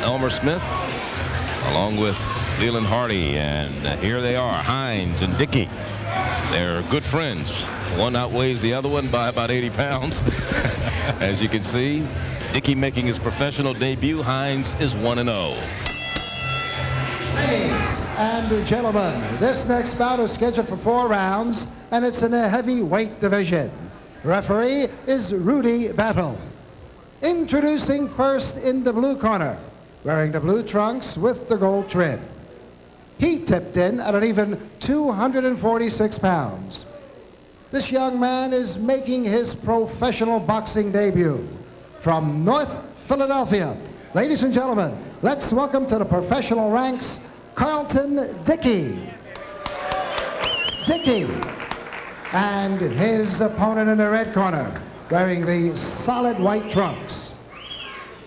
Elmer Smith, along with Leland Hardy, and here they are, Hines and Dickey. They're good friends. One outweighs the other one by about 80 pounds. As you can see, Dickey making his professional debut. Hines is 1-0. Ladies and gentlemen, this next bout is scheduled for 4 rounds, and it's in the heavyweight division. Referee is Rudy Battle. Introducing first in the blue corner, wearing the blue trunks with the gold trim. He tipped in at an even 246 pounds. This young man is making his professional boxing debut from North Philadelphia. Ladies and gentlemen, let's welcome to the professional ranks, Carlton Dickey. Dickey. And his opponent in the red corner, wearing the solid white trunks.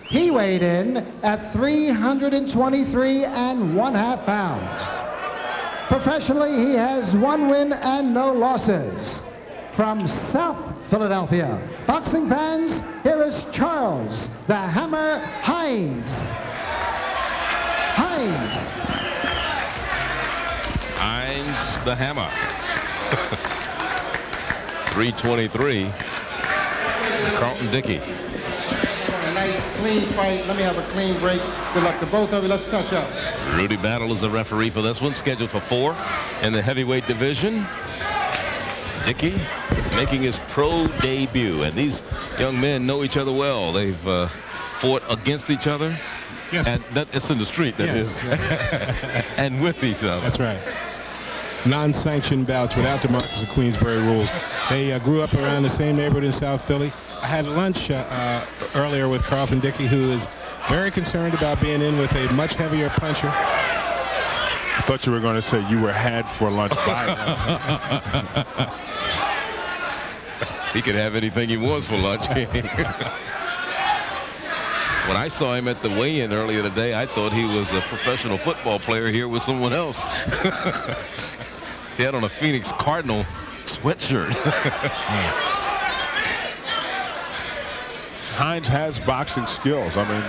He weighed in at 323½ pounds. Professionally, he has 1 win and no losses. From South Philadelphia, boxing fans, here is Charles the Hammer Hines. Hines. Hines the Hammer. 323. Carlton Dickey. A nice clean fight. Let me have a clean break. Good luck to both of you. Let's touch up. Rudy Battle is the referee for this one, scheduled for 4 in the heavyweight division. Dickey making his pro debut, and these young men know each other well. They've fought against each other. Yes. And it's in the street, that is. And with each other. That's right. Non-sanctioned bouts without the Marquess of Queensbury rules. They grew up around the same neighborhood in South Philly. I had lunch earlier with Carlton Dickey, who is very concerned about being in with a much heavier puncher. I thought you were going to say you were had for lunch by him. He could have anything he wants for lunch. When I saw him at the weigh-in earlier today, I thought he was a professional football player here with someone else. He had on a Phoenix Cardinal sweatshirt. Hines has boxing skills. I mean,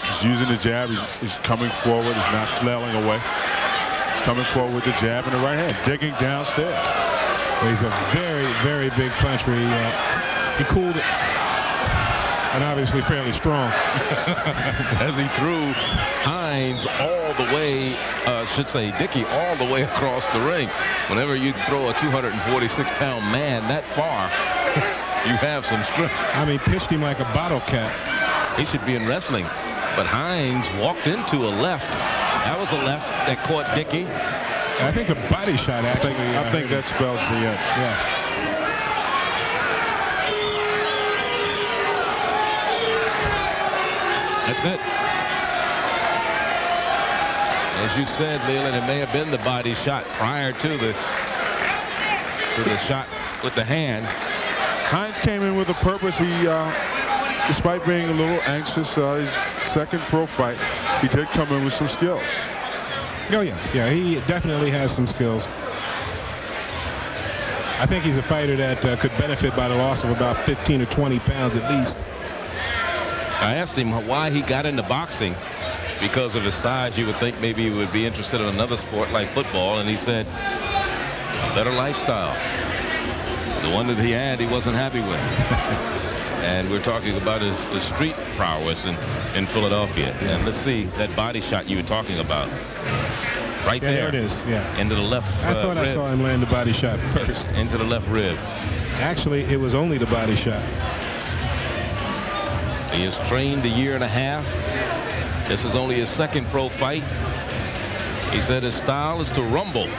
he's using the jab. He's coming forward. He's not flailing away. He's coming forward with the jab in the right hand, digging downstairs. Well, he's a very, very big puncher. He cooled it. And obviously fairly strong. As he threw Hines all the way, should say Dickey, all the way across the ring. Whenever you throw a 246-pound man that far, you have some strength. I mean, pitched him like a bottle cap. He should be in wrestling. But Hines walked into a left. That was a left that caught Dickey. I think the body shot, actually. I think that spells the end. Yeah. That's it. As you said, Leland, it may have been the body shot prior to the shot with the hand. Hines came in with a purpose. He, despite being a little anxious, his second pro fight, he did come in with some skills. Oh, yeah. Yeah, he definitely has some skills. I think he's a fighter that could benefit by the loss of about 15 or 20 pounds at least. I asked him why he got into boxing. Because of his size, you would think maybe he would be interested in another sport like football, and he said, a better lifestyle. The one that he had, he wasn't happy with. And we're talking about his street prowess in Philadelphia. Yes. And let's see that body shot you were talking about. Right there. There it is, yeah. Into the left I thought rib. I saw him land the body shot first. Into the left rib. Actually, it was only the body shot. He has trained a year and a half. This is only his second pro fight. He said his style is to rumble.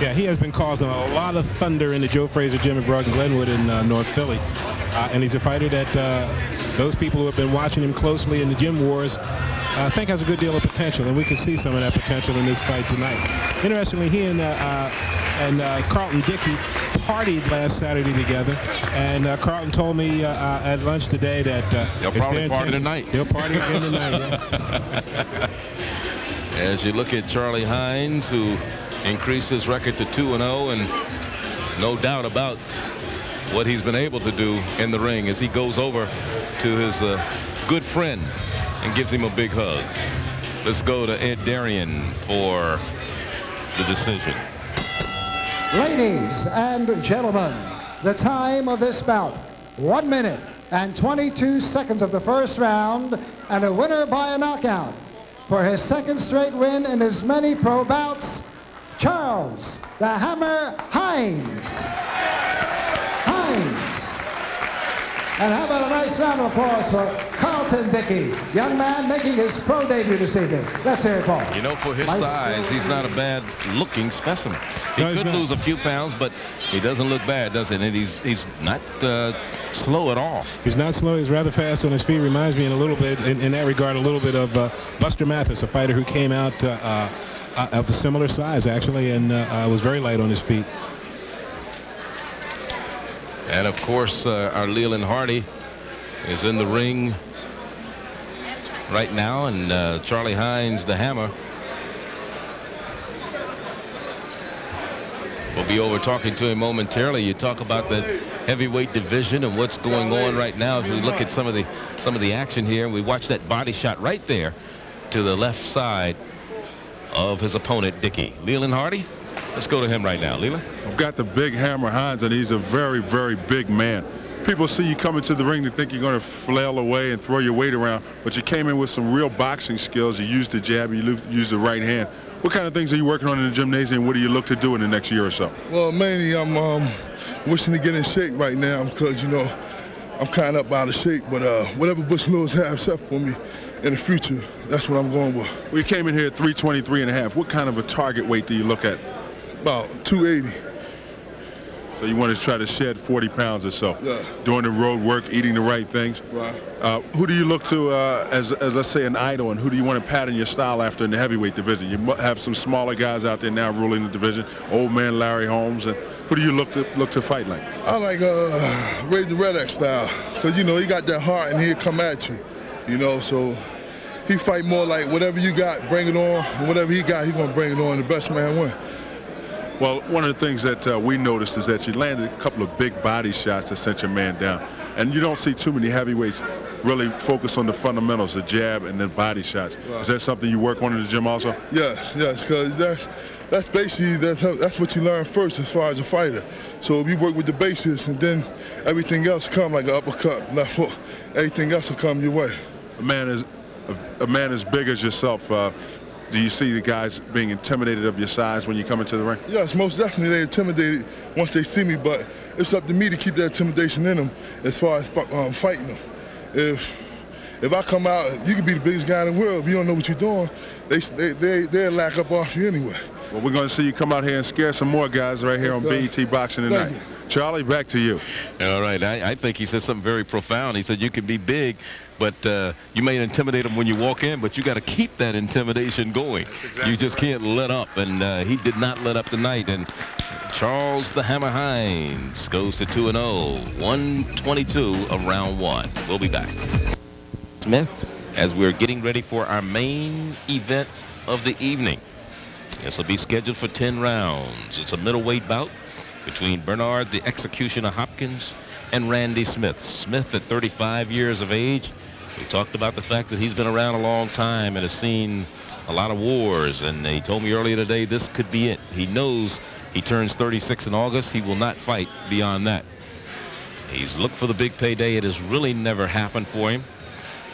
Yeah, he has been causing a lot of thunder in the Joe Frazier Gym in Broad Glenwood in North Philly. And he's a fighter that those people who have been watching him closely in the gym wars think has a good deal of potential, and we can see some of that potential in this fight tonight. Interestingly, he and Carlton Dickey partied last Saturday together, and Carlton told me at lunch today that they'll probably party tonight. They'll party again tonight. Yeah. As you look at Charlie Hines, who increased his record to 2-0, and no doubt about what he's been able to do in the ring as he goes over to his good friend and gives him a big hug. Let's go to Ed Darian for the decision. Ladies and gentlemen, the time of this bout, 1 minute and 22 seconds of the first round, and a winner by a knockout. For his second straight win in as many pro bouts, Charles the Hammer Hines. And how about a nice round of applause for Carlton Dickey, young man making his pro debut this evening. Let's hear it, Paul. You know, for his size, he's not a bad-looking specimen. He could lose a few pounds, but he doesn't look bad, does it? And he's not slow at all. He's not slow. He's rather fast on his feet. Reminds me in a little bit, in that regard, a little bit of Buster Mathis, a fighter who came out of a similar size, actually, and was very light on his feet. And, of course, our Leland Hardy is in the ring right now, and Charlie Hines, the Hammer, we'll be over talking to him momentarily. You talk about the heavyweight division and what's going on right now as we look at some of the action here. We watch that body shot right there to the left side of his opponent, Dickey. Leland Hardy, let's go to him right now. Leland? I've got the big Hammer Hines, and he's a very, very big man. People see you come into the ring to think you're going to flail away and throw your weight around, but you came in with some real boxing skills. You used the jab, you used the right hand. What kind of things are you working on in the gymnasium? What do you look to do in the next year or so? Well, mainly I'm wishing to get in shape right now because, you know, I'm kind of out of shape. But whatever Bush Lewis has set for me in the future, that's what I'm going with. Well, you came in here at 323.5. What kind of a target weight do you look at? About 280. So you want to try to shed 40 pounds or so. Yeah. Doing the road work, eating the right things. Right. Who do you look to as let's say an idol, and who do you want to pattern your style after in the heavyweight division? You have some smaller guys out there now ruling the division. Old man Larry Holmes, and who do you look to fight like? I like Razor Redneck style, because you know he got that heart and he'll come at you, you know. So he fight more like whatever you got, bring it on, and whatever he got, he gonna bring it on. The best man win. Well, one of the things that we noticed is that you landed a couple of big body shots that sent your man down. And you don't see too many heavyweights really focus on the fundamentals, the jab and then body shots. Right. Is that something you work on in the gym also? Yes, because that's basically that's what you learn first as far as a fighter. So if you work with the bases and then everything else come like an uppercut, left hook, everything else will come your way. A man as big as yourself. Do you see the guys being intimidated of your size when you come into the ring? Yes, most definitely they're intimidated once they see me, but it's up to me to keep that intimidation in them as far as fighting them. If I come out, you can be the biggest guy in the world. If you don't know what you're doing, they'll lack up off you anyway. Well, we're going to see you come out here and scare some more guys right here on BET Boxing tonight. Charlie, back to you. All right. I think he said something very profound. He said you can be big, but you may intimidate them when you walk in, but you got to keep that intimidation going. Exactly, you just can't let up, and he did not let up tonight. And Charles the Hammer Hines goes to 2-0, 122 of round one. We'll be back. Smith, as we're getting ready for our main event of the evening. This will be scheduled for 10 rounds. It's a middleweight bout between Bernard the Executioner Hopkins and Randy Smith. Smith at 35 years of age. We talked about the fact that he's been around a long time and has seen a lot of wars, and he told me earlier today this could be it. He knows he turns 36 in August. He will not fight beyond that. He's looked for the big payday. It has really never happened for him.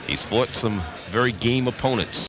He's fought some very game opponents.